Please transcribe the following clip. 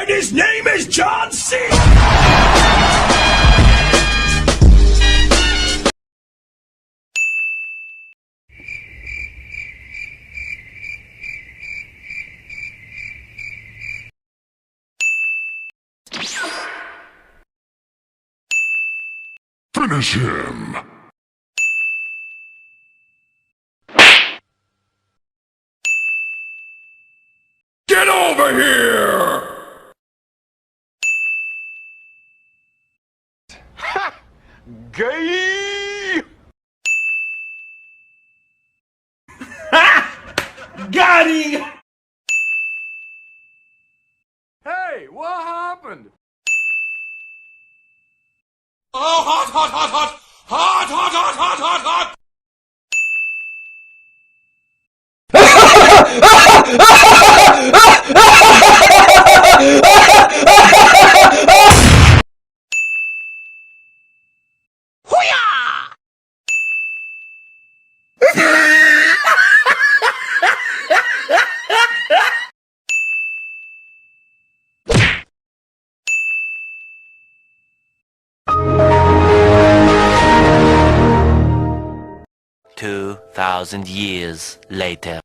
And his name is John C. Finish him! Get over here! Ha! Gay! Got him! Hey, what happened? Oh, hot, hot, hot, hot! Hot, hot, hot, hot, hot, hot! Two 2,000 years later.